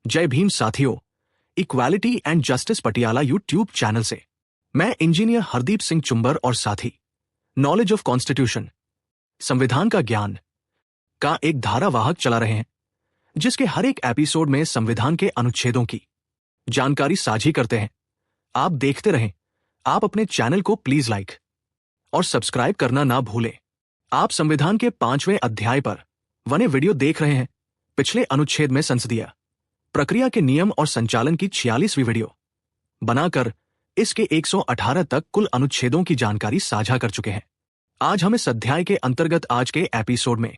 जय भीम साथियों, equality and justice Patiala YouTube channel से मैं इंजीनियर हरदीप सिंह चुंबर और साथी नॉलेज ऑफ कॉन्स्टिट्यूशन संविधान का ज्ञान का एक धारावाहक चला रहे हैं, जिसके हर एक एपिसोड में संविधान के अनुच्छेदों की जानकारी साझी करते हैं। आप देखते रहें। आप अपने चैनल को प्लीज लाइक और सब्सक्राइब करना ना भूलें। आप संविधान के 5वें अध्याय पर बने वीडियो देख रहे हैं। पिछले अनुच्छेद में संसदीय प्रक्रिया के नियम और संचालन की 46वीं वीडियो बनाकर इसके 118 तक कुल अनुच्छेदों की जानकारी साझा कर चुके हैं। आज हम इस अध्याय के अंतर्गत आज के एपिसोड में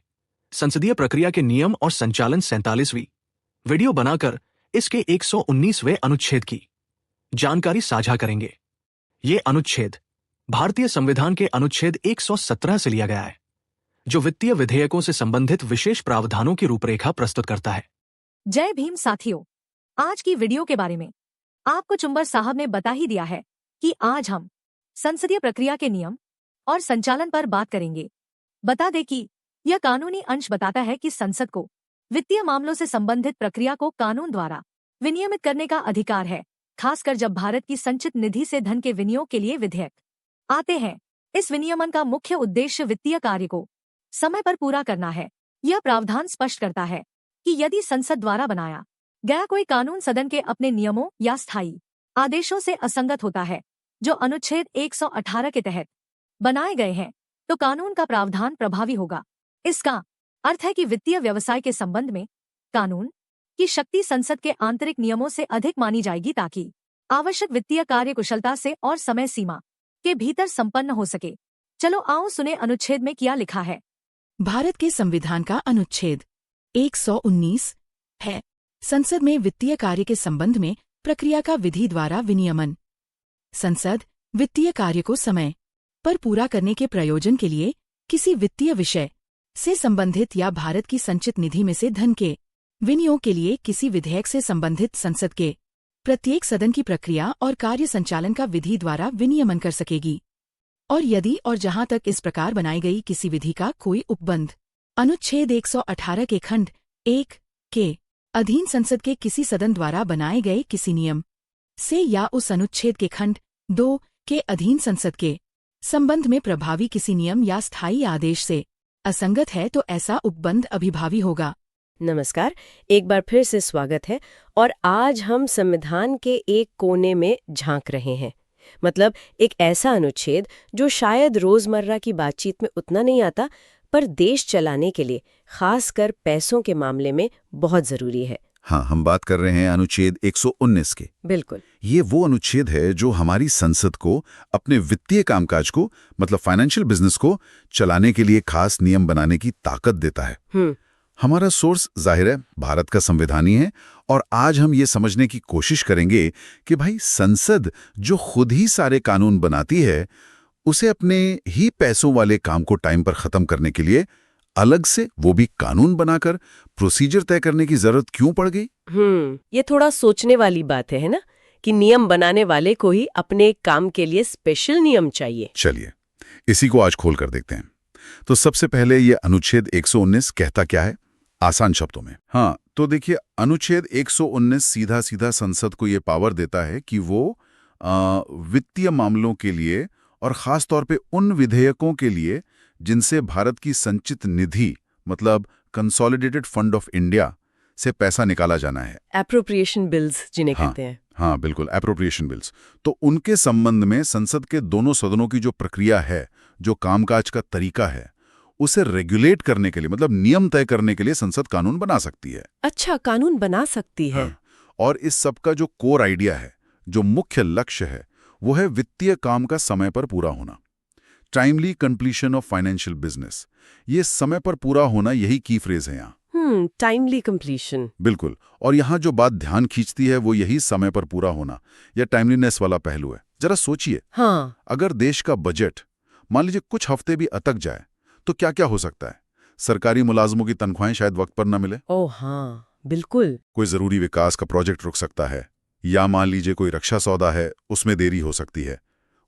संसदीय प्रक्रिया के नियम और संचालन 47वीं वीडियो बनाकर इसके 119वें अनुच्छेद की जानकारी साझा करेंगे। ये अनुच्छेद भारतीय संविधान के अनुच्छेद 117 से लिया गया है, जो वित्तीय विधेयकों से संबंधित विशेष प्रावधानों की रूपरेखा प्रस्तुत करता है। जय भीम साथियों, आज की वीडियो के बारे में आपको चुंबर साहब ने बता ही दिया है कि आज हम संसदीय प्रक्रिया के नियम और संचालन पर बात करेंगे। बता दें कि यह कानूनी अंश बताता है कि संसद को वित्तीय मामलों से संबंधित प्रक्रिया को कानून द्वारा विनियमित करने का अधिकार है, खासकर जब भारत की संचित निधि से धन के विनियोग के लिए विधेयक आते हैं। इस विनियमन का मुख्य उद्देश्य वित्तीय कार्य को समय पर पूरा करना है। यह प्रावधान स्पष्ट करता है कि यदि संसद द्वारा बनाया गया कोई कानून सदन के अपने नियमों या स्थायी आदेशों से असंगत होता है, जो अनुच्छेद 118 के तहत बनाए गए हैं, तो कानून का प्रावधान प्रभावी होगा। इसका अर्थ है कि वित्तीय व्यवसाय के संबंध में कानून की शक्ति संसद के आंतरिक नियमों से अधिक मानी जाएगी, ताकि आवश्यक वित्तीय कार्य कुशलता से और समय सीमा के भीतर संपन्न हो सके। चलो आओ सुने अनुच्छेद में क्या लिखा है। भारत के संविधान का अनुच्छेद 119 है। संसद में वित्तीय कार्य के संबंध में प्रक्रिया का विधि द्वारा विनियमन। संसद वित्तीय कार्य को समय पर पूरा करने के प्रयोजन के लिए किसी वित्तीय विषय से संबंधित या भारत की संचित निधि में से धन के विनियोग के लिए किसी विधेयक से संबंधित संसद के प्रत्येक सदन की प्रक्रिया और कार्य संचालन का विधि द्वारा विनियमन कर सकेगी, और यदि और जहां तक इस प्रकार बनाई गई किसी विधि का कोई उपबंध अनुच्छेद 118 के खंड 1 के अधीन संसद के किसी सदन द्वारा बनाए गए किसी नियम से या उस अनुच्छेद के खंड 2 के अधीन संसद के संबंध में प्रभावी किसी नियम या स्थायी आदेश से असंगत है, तो ऐसा उपबंध अभिभावी होगा। नमस्कार, एक बार फिर से स्वागत है। और आज हम संविधान के एक कोने में झांक रहे हैं, मतलब एक ऐसा अनुच्छेद जो शायद रोजमर्रा की बातचीत में उतना नहीं आता, पर देश चलाने के लिए, खासकर पैसों के मामले में बहुत जरूरी है। हाँ, हम बात कर रहे हैं अनुच्छेद 119 के। बिल्कुल, ये वो अनुच्छेद है जो हमारी संसद को अपने वित्तीय कामकाज को, मतलब फाइनेंशियल बिजनेस को चलाने के लिए खास नियम बनाने की ताकत देता है। हमारा सोर्स जाहिर है भारत का संविधान ही है, और आज हम ये समझने की कोशिश करेंगे कि भाई संसद जो खुद ही सारे कानून बनाती है, उसे अपने ही पैसों वाले काम को टाइम पर खत्म करने के लिए अलग से, वो भी कानून बनाकर, प्रोसीजर तय करने की जरूरत क्यों पड़ गई। ये थोड़ा सोचने वाली बात है ना, कि नियम बनाने वाले को ही अपने काम के लिए स्पेशल नियम चाहिए। चलिए इसी को आज खोल कर देखते हैं। तो सबसे पहले ये अनुच्छेद 119 कहता क्या है, आसान शब्दों में। हाँ, तो देखिए, अनुच्छेद 119 सीधा सीधा संसद को ये पावर देता है कि वो वित्तीय मामलों के लिए और खास तौर पे उन विधेयकों के लिए जिनसे भारत की संचित निधि, मतलब कंसोलिडेटेड फंड ऑफ इंडिया से पैसा निकाला जाना है, एप्रोप्रिएशन बिल्स जिन्हें कहते हैं। हाँ बिल्कुल, एप्रोप्रिएशन बिल्स। तो उनके संबंध में संसद के दोनों सदनों की जो प्रक्रिया है, जो कामकाज का तरीका है, उसे रेगुलेट करने के लिए, मतलब नियम तय करने के लिए संसद कानून बना सकती है। अच्छा, कानून बना सकती है। हाँ, और इस सब का जो कोर आइडिया है, जो मुख्य लक्ष्य है, वो है वित्तीय काम का समय पर पूरा होना। Timely completion of financial business, ये समय पर पूरा होना, यही की फ्रेज है यहाँ। टाइमली कंप्लीशन, बिल्कुल। और यहाँ जो बात ध्यान खींचती है वो यही समय पर पूरा होना या टाइमलीनेस वाला पहलू है। जरा सोचिए, हाँ, अगर देश का बजट मान लीजिए कुछ हफ्ते भी अटक जाए तो क्या क्या हो सकता है। सरकारी मुलाजमों की तनख्वाहें शायद वक्त पर न मिले। ओह हाँ, बिल्कुल। कोई जरूरी विकास का प्रोजेक्ट रुक सकता है, या मान लीजिए कोई रक्षा सौदा है, उसमें देरी हो सकती है।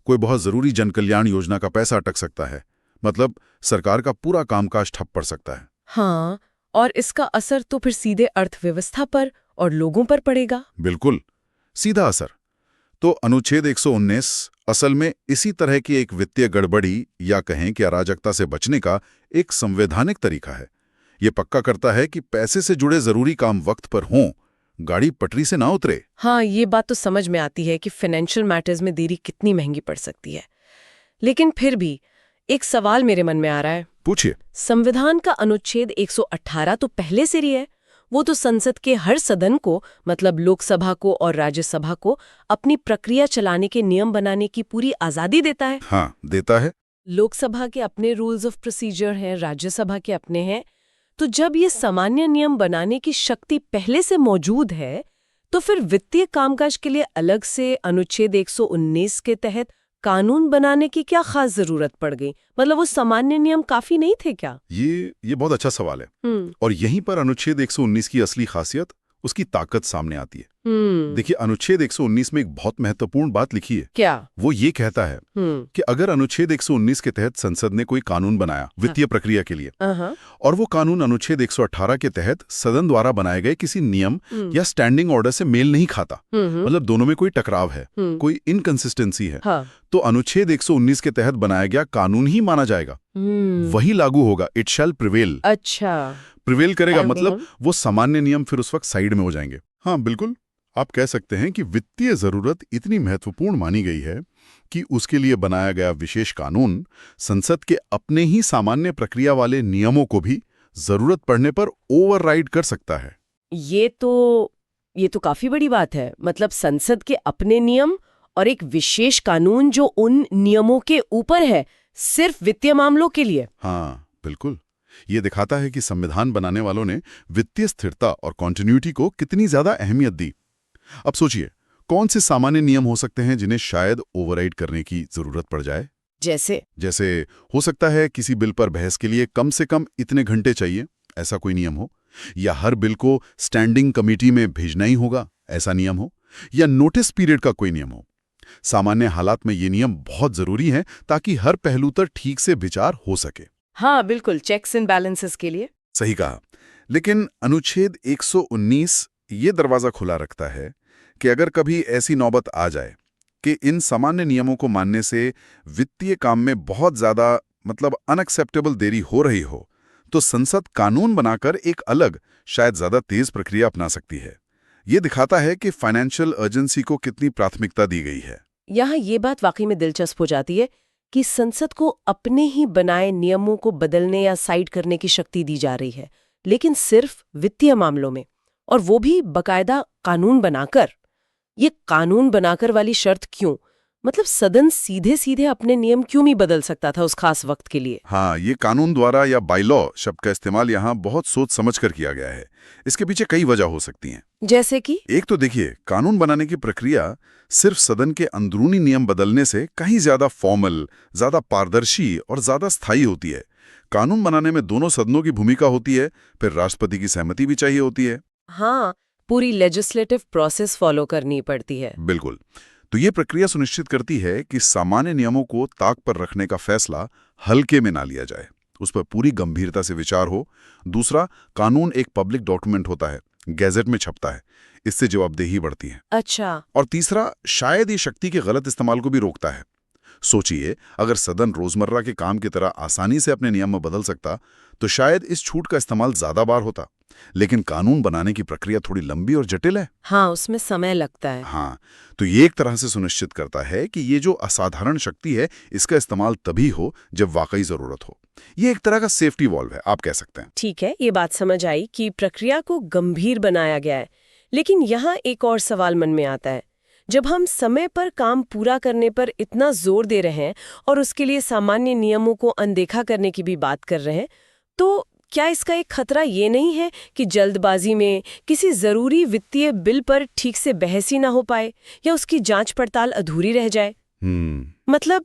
कोई बहुत जरूरी जनकल्याण योजना का पैसा अटक सकता है, मतलब सरकार का पूरा कामकाज ठप पड़ सकता है। हाँ, और इसका असर तो फिर सीधे अर्थव्यवस्था पर और लोगों पर पड़ेगा। बिल्कुल, सीधा असर। तो अनुच्छेद 119 असल में इसी तरह की एक वित्तीय गड़बड़ी या कहें कि अराजकता से बचने का एक संवैधानिक तरीका है। ये पक्का करता है कि पैसे से जुड़े जरूरी काम वक्त पर हों, गाड़ी पटरी से ना उतरे। हाँ, ये बात तो समझ में आती है कि फाइनेंशियल मैटर्स में देरी कितनी महंगी पड़ सकती है। लेकिन फिर भी एक सवाल मेरे मन में आ रहा है। पूछिए। संविधान का अनुच्छेद 118 तो पहले से ही है। वो तो संसद के हर सदन को, मतलब लोकसभा को और राज्यसभा को, अपनी प्रक्रिया चलाने के नियम बनाने की पूरी आजादी देता है। हाँ, देता है। लोकसभा के अपने रूल्स ऑफ प्रोसीजर हैं, राज्यसभा के अपने हैं। तो जब ये सामान्य नियम बनाने की शक्ति पहले से मौजूद है, तो फिर वित्तीय कामकाज के लिए अलग से अनुच्छेद 119 के तहत कानून बनाने की क्या खास जरूरत पड़ गई? मतलब वो सामान्य नियम काफी नहीं थे क्या? ये बहुत अच्छा सवाल है। और यहीं पर अनुच्छेद 119 की असली खासियत, उसकी ताकत सामने आती है। देखिए, अनुच्छेद 119 में एक बहुत महत्वपूर्ण बात लिखी है। क्या? वो ये कहता है कि अगर अनुच्छेद 119 के तहत संसद ने कोई कानून बनाया वित्तीय प्रक्रिया के लिए, और वो कानून अनुच्छेद 118 के तहत सदन द्वारा बनाए गए किसी नियम या स्टैंडिंग ऑर्डर से मेल नहीं खाता, मतलब दोनों में कोई टकराव है, कोई इनकंसिस्टेंसी है, तो अनुच्छेद 119 के तहत बनाया गया कानून ही माना जाएगा, वही लागू होगा। It shall prevail. अच्छा, प्रिवेल करेगा, मतलब वो सामान्य नियम फिर उस वक्त साइड में हो जाएंगे। हाँ बिल्कुल, आप कह सकते हैं कि वित्तीय जरूरत इतनी महत्वपूर्ण मानी गई है कि उसके लिए बनाया गया विशेष कानून संसद के अपने ही सामान्य प्रक्रिया वाले नियमों को भी जरूरत पड़ने पर ओवरराइड कर सकता है। ये तो काफी बड़ी बात है। मतलब संसद के अपने नियम और एक विशेष कानून जो उन नियमों के ऊपर है, सिर्फ वित्तीय मामलों के लिए। हाँ बिल्कुल, ये दिखाता है कि संविधान बनाने वालों ने वित्तीय स्थिरता और कॉन्टिन्यूटी को कितनी ज्यादा अहमियत दी। अब सोचिए, कौन से सामान्य नियम हो सकते हैं जिन्हें शायद ओवरराइड करने की जरूरत पड़ जाए? जैसे हो सकता है किसी बिल पर बहस के लिए कम से कम इतने घंटे चाहिए, ऐसा कोई नियम हो, या हर बिल को स्टैंडिंग कमेटी में भेजना ही होगा, ऐसा नियम हो, या नोटिस पीरियड का कोई नियम हो। सामान्य हालात में ये नियम बहुत जरूरी है ताकि हर पहलू पर ठीक से विचार हो सके। हाँ बिल्कुल, चेक्स एंड बैलेंसेस के लिए। सही कहा। लेकिन अनुच्छेद 119 ये दरवाजा खुला रखता है कि अगर कभी ऐसी नौबत आ जाए कि इन सामान्य नियमों को मानने से वित्तीय काम में बहुत ज्यादा, मतलब अनएक्सेप्टेबल देरी हो रही हो, तो संसद कानून बनाकर एक अलग, शायद ज्यादा तेज प्रक्रिया अपना सकती है। ये दिखाता है कि फाइनेंशियल अर्जेंसी को कितनी प्राथमिकता दी गई है। यहाँ ये बात वाकई में दिलचस्प हो जाती है कि संसद को अपने ही बनाए नियमों को बदलने या साइड करने की शक्ति दी जा रही है, लेकिन सिर्फ वित्तीय मामलों में, और वो भी बकायदा कानून बनाकर। ये कानून बनाकर वाली शर्त क्यों? मतलब सदन सीधे सीधे अपने नियम क्यों नहीं बदल सकता था उस खास वक्त के लिए? हाँ, ये कानून द्वारा या बायलॉ शब्द का इस्तेमाल यहाँ बहुत सोच समझ कर किया गया है। इसके पीछे कई वजह हो सकती हैं। जैसे कि एक तो देखिए, कानून बनाने की प्रक्रिया सिर्फ सदन के अंदरूनी नियम बदलने से कहीं ज्यादा फॉर्मल, ज्यादा पारदर्शी और ज्यादा स्थायी होती है। कानून बनाने में दोनों सदनों की भूमिका होती है, फिर राष्ट्रपति की सहमति भी चाहिए होती है। हाँ, पूरी लेजिस्लेटिव प्रोसेस फॉलो करनी पड़ती है। बिल्कुल। तो ये प्रक्रिया सुनिश्चित करती है कि सामान्य नियमों को ताक पर रखने का फैसला हल्के में ना लिया जाए, उस पर पूरी गंभीरता से विचार हो। दूसरा, कानून एक पब्लिक डॉक्यूमेंट होता है, गैजेट में छपता है, इससे जवाबदेही बढ़ती है। अच्छा। और तीसरा, शायद ये शक्ति के गलत इस्तेमाल को भी रोकता है। सोचिए, अगर सदन रोजमर्रा के काम की तरह आसानी से अपने नियम में बदल सकता, तो शायद इस छूट का इस्तेमाल ज्यादा बार होता। लेकिन कानून बनाने की प्रक्रिया थोड़ी लंबी और जटिल है। हाँ, उसमें समय लगता है। हाँ, तो ये एक तरह से सुनिश्चित करता है कि ये जो असाधारण शक्ति है, इसका इस्तेमाल तभी हो जब वाकई जरूरत हो। ये एक तरह का सेफ्टी वॉल्व है, आप कह सकते हैं। ठीक है, ये बात समझ आई कि प्रक्रिया को गंभीर बनाया गया है। लेकिन यहाँ एक और सवाल मन में आता है। जब हम समय पर काम पूरा करने पर इतना जोर दे रहे हैं और उसके लिए सामान्य नियमों को अनदेखा करने की भी बात कर रहे हैं, तो क्या इसका एक खतरा ये नहीं है कि जल्दबाजी में किसी जरूरी वित्तीय बिल पर ठीक से बहस ही ना हो पाए या उसकी जांच पड़ताल अधूरी रह जाए? मतलब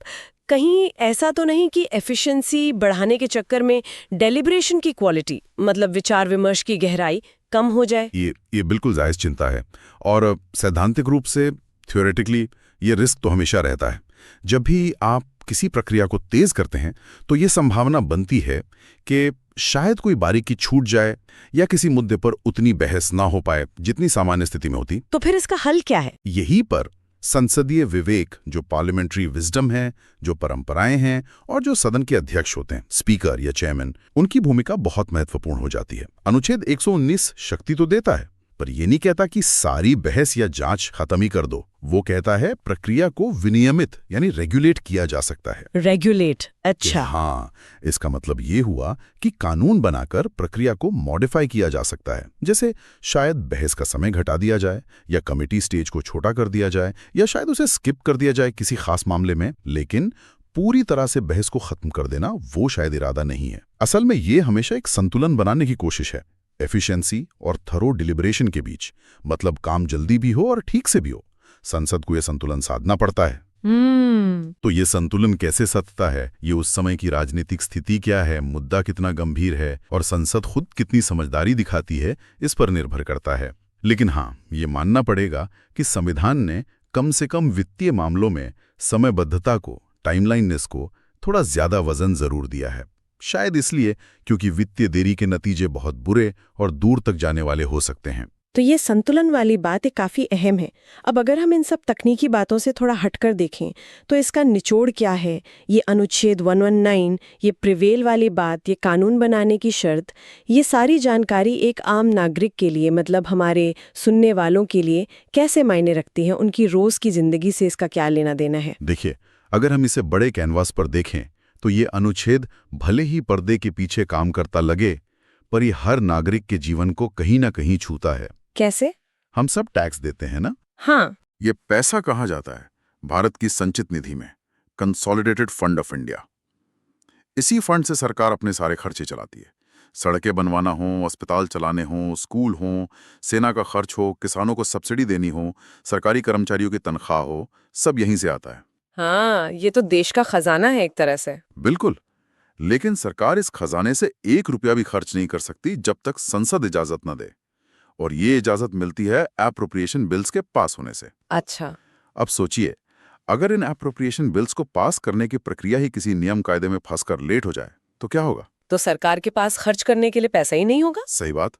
कहीं ऐसा तो नहीं कि एफिशिएंसी बढ़ाने के चक्कर में डेलिब्रेशन की क्वालिटी, मतलब विचार विमर्श की गहराई, कम हो जाए? ये बिल्कुल जायज चिंता है, और सैद्धांतिक रूप से, थ्योरेटिकली, ये रिस्क तो हमेशा रहता है। जब भी आप किसी प्रक्रिया को तेज करते हैं, तो ये संभावना बनती है कि शायद कोई बारीकी छूट जाए या किसी मुद्दे पर उतनी बहस ना हो पाए जितनी सामान्य स्थिति में होती। तो फिर इसका हल क्या है? यही पर संसदीय विवेक, जो पार्लियामेंट्री विजडम है, जो परंपराएं हैं और जो सदन के अध्यक्ष होते हैं, स्पीकर या चेयरमैन, उनकी भूमिका बहुत महत्वपूर्ण हो जाती है। अनुच्छेद 119 शक्ति तो देता है, पर यह नहीं कहता कि सारी बहस या जांच खत्म ही कर दो। वो कहता है प्रक्रिया को विनियमित यानी रेगुलेट किया जा सकता है। रेगुलेट, अच्छा। हाँ, इसका मतलब ये हुआ कि कानून बनाकर प्रक्रिया को मॉडिफाई किया जा सकता है। जैसे शायद बहस का समय घटा दिया जाए या कमेटी स्टेज को छोटा कर दिया जाए या शायद उसे स्किप कर दिया जाए किसी खास मामले में। लेकिन पूरी तरह से बहस को खत्म कर देना वो शायद इरादा नहीं है। असल में ये हमेशा एक संतुलन बनाने की कोशिश है, एफिशिएंसी और थरो डिलिब्रेशन के बीच। मतलब काम जल्दी भी हो और ठीक से भी हो। संसद को यह संतुलन साधना पड़ता है। तो ये संतुलन कैसे साधता है, ये उस समय की राजनीतिक स्थिति क्या है, मुद्दा कितना गंभीर है और संसद खुद कितनी समझदारी दिखाती है, इस पर निर्भर करता है। लेकिन हाँ, ये मानना पड़ेगा कि संविधान ने कम से कम वित्तीय मामलों में समयबद्धता को, टाइमलाइननेस को थोड़ा ज्यादा वजन जरूर दिया है। शायद इसलिए क्योंकि वित्तीय देरी के नतीजे बहुत बुरे और दूर तक जाने वाले हो सकते हैं। तो ये संतुलन वाली बात काफी अहम है। अब अगर हम इन सब तकनीकी बातों से थोड़ा हटकर देखें तो इसका निचोड़ क्या है? ये अनुच्छेद 119, ये प्रिवेल वाली बात, ये कानून बनाने की शर्त, ये सारी जानकारी एक आम नागरिक के लिए, मतलब हमारे सुनने वालों के लिए कैसे मायने रखती है? उनकी रोज की जिंदगी से इसका क्या लेना देना है? देखिए, अगर हम इसे बड़े कैनवास पर देखें तो ये अनुच्छेद भले ही पर्दे के पीछे काम करता लगे, पर ये हर नागरिक के जीवन को कहीं ना कहीं छूता है। कैसे? हम सब टैक्स देते हैं ना? हाँ। ये पैसा कहाँ जाता है? भारत की संचित निधि में, कंसोलिडेटेड फंड ऑफ इंडिया। इसी फंड से सरकार अपने सारे खर्चे चलाती है। सड़कें बनवाना हो, अस्पताल चलाने हो, स्कूल हो, सेना का खर्च हो, किसानों को सब्सिडी देनी हो, सरकारी कर्मचारियों की तनख्वाह हो, सब यहीं से आता है। हाँ, ये तो देश का खजाना है एक तरह से। बिल्कुल। लेकिन सरकार इस खजाने से 1 रुपया भी खर्च नहीं कर सकती जब तक संसद इजाजत न दे, और ये इजाजत मिलती है एप्रोप्रिएशन बिल्स के पास होने से। अच्छा। अब सोचिए, अगर इन एप्रोप्रिएशन बिल्स को पास करने की प्रक्रिया ही किसी नियम कायदे में फंसकर लेट हो जाए तो क्या होगा? तो सरकार के पास खर्च करने के लिए पैसा ही नहीं होगा। सही बात।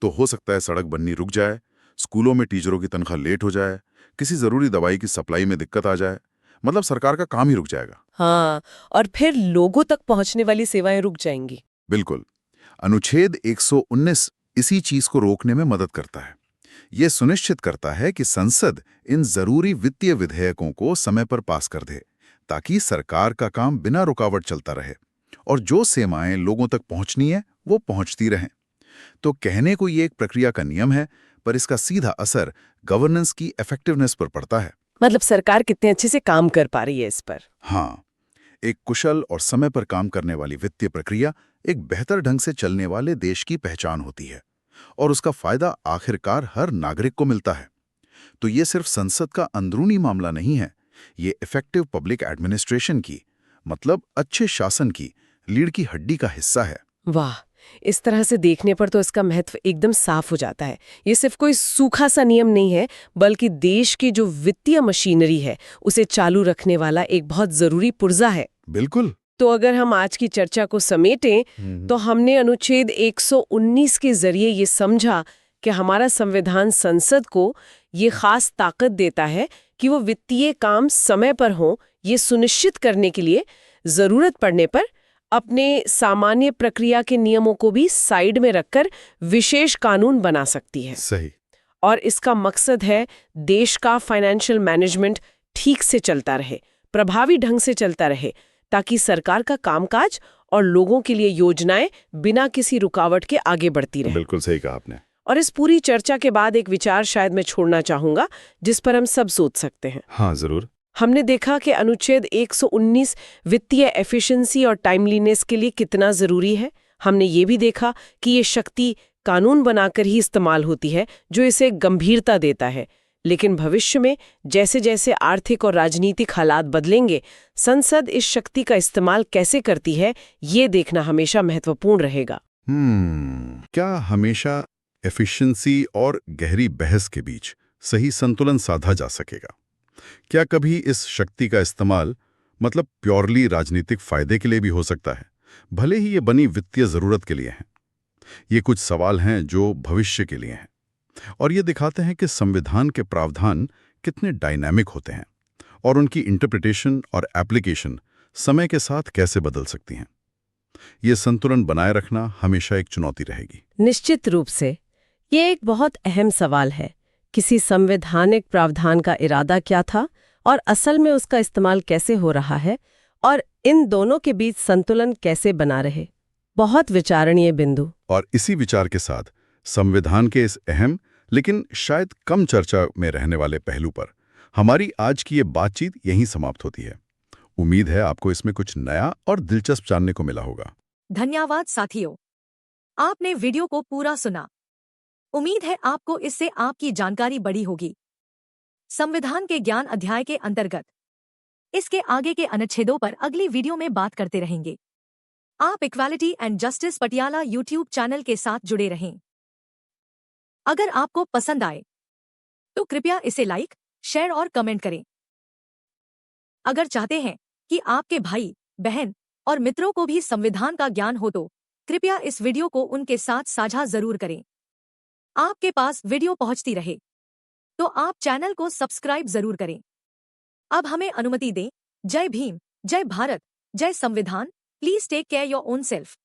तो हो सकता है सड़क बननी रुक जाए, स्कूलों में टीचरों की तनख्वाह लेट हो जाए, किसी जरूरी दवाई की सप्लाई में दिक्कत आ जाए, मतलब सरकार का काम ही रुक जाएगा। हाँ, और फिर लोगों तक पहुंचने वाली सेवाएं रुक जाएंगी। बिल्कुल। अनुच्छेद 119 इसी चीज को रोकने में मदद करता है। यह सुनिश्चित करता है कि संसद इन जरूरी वित्तीय विधेयकों को समय पर पास कर दे, ताकि सरकार का काम बिना रुकावट चलता रहे और जो सेवाएं लोगों तक पहुंचनी है वो पहुंचती रहें। तो कहने को ये एक प्रक्रिया का नियम है, पर इसका सीधा असर गवर्नेंस की इफेक्टिवनेस पर पड़ता है। मतलब सरकार कितने अच्छे से काम कर पा रही है इस पर। हाँ, एक कुशल और समय पर काम करने वाली वित्तीय प्रक्रिया एक बेहतर ढंग से चलने वाले देश की पहचान होती है, और उसका फायदा आखिरकार हर नागरिक को मिलता है। तो ये सिर्फ संसद का अंदरूनी मामला नहीं है, ये इफेक्टिव पब्लिक एडमिनिस्ट्रेशन की, मतलब अच्छे शासन की लीड की हड्डी का हिस्सा है। वाह, इस तरह से देखने पर तो इसका महत्व एकदम साफ हो जाता है। ये सिर्फ कोई सूखा सा नियम नहीं है, बल्कि देश की जो वित्तीय मशीनरी है उसे चालू रखने वाला एक बहुत जरूरी पुर्जा है। बिल्कुल। तो अगर हम आज की चर्चा को समेटें तो हमने अनुच्छेद 119 के जरिए ये समझा कि हमारा संविधान संसद को ये खास ताकत देता है कि वो वित्तीय काम समय पर हो, ये सुनिश्चित करने के लिए जरूरत पड़ने पर अपने सामान्य प्रक्रिया के नियमों को भी साइड में रखकर विशेष कानून बना सकती है। सही। और इसका मकसद है देश का फाइनेंशियल मैनेजमेंट ठीक से चलता रहे, प्रभावी ढंग से चलता रहे, ताकि सरकार का कामकाज और लोगों के लिए योजनाएं बिना किसी रुकावट के आगे बढ़ती रहे। बिल्कुल सही कहा आपने। और इस पूरी चर्चा के बाद एक विचार शायद मैं छोड़ना चाहूंगा जिस पर हम सब सोच सकते हैं। हाँ, जरूर। हमने देखा कि अनुच्छेद 119 वित्तीय एफिशिएंसी और टाइमलीनेस के लिए कितना जरूरी है। हमने ये भी देखा कि ये शक्ति कानून बनाकर ही इस्तेमाल होती है, जो इसे गंभीरता देता है। लेकिन भविष्य में जैसे जैसे आर्थिक और राजनीतिक हालात बदलेंगे, संसद इस शक्ति का इस्तेमाल कैसे करती है, ये देखना हमेशा महत्वपूर्ण रहेगा। क्या हमेशा एफिशिएंसी और गहरी बहस के बीच सही संतुलन साधा जा सकेगा? क्या कभी इस शक्ति का इस्तेमाल मतलब प्योरली राजनीतिक फायदे के लिए भी हो सकता है, भले ही ये बनी वित्तीय जरूरत के लिए हैं। ये कुछ सवाल हैं जो भविष्य के लिए हैं, और ये दिखाते हैं कि संविधान के प्रावधान कितने डायनामिक होते हैं और उनकी इंटरप्रिटेशन और एप्लीकेशन समय के साथ कैसे बदल सकती हैं। ये संतुलन बनाए रखना हमेशा एक चुनौती रहेगी। निश्चित रूप से ये एक बहुत अहम सवाल है। किसी संवैधानिक प्रावधान का इरादा क्या था और असल में उसका इस्तेमाल कैसे हो रहा है, और इन दोनों के बीच संतुलन कैसे बना रहे। बहुत विचारणीय बिंदु। और इसी विचार के साथ संविधान के इस अहम लेकिन शायद कम चर्चा में रहने वाले पहलू पर हमारी आज की ये बातचीत यहीं समाप्त होती है। उम्मीद है आपको इसमें कुछ नया और दिलचस्प जानने को मिला होगा। धन्यवाद साथियों, आपने वीडियो को पूरा सुना। उम्मीद है आपको इससे आपकी जानकारी बढ़ी होगी। संविधान के ज्ञान अध्याय के अंतर्गत इसके आगे के अनुच्छेदों पर अगली वीडियो में बात करते रहेंगे। आप equality and justice Patiala YouTube channel के साथ जुड़े रहें। अगर आपको पसंद आए तो कृपया इसे लाइक, शेयर और कमेंट करें। अगर चाहते हैं कि आपके भाई, बहन और मित्रों को भी संविधान का ज्ञान हो तो कृपया इस वीडियो को उनके साथ साझा जरूर करें। आपके पास वीडियो पहुंचती रहे तो आप चैनल को सब्सक्राइब जरूर करें। अब हमें अनुमति दें। जय भीम, जय भारत, जय संविधान। Please take care your own self.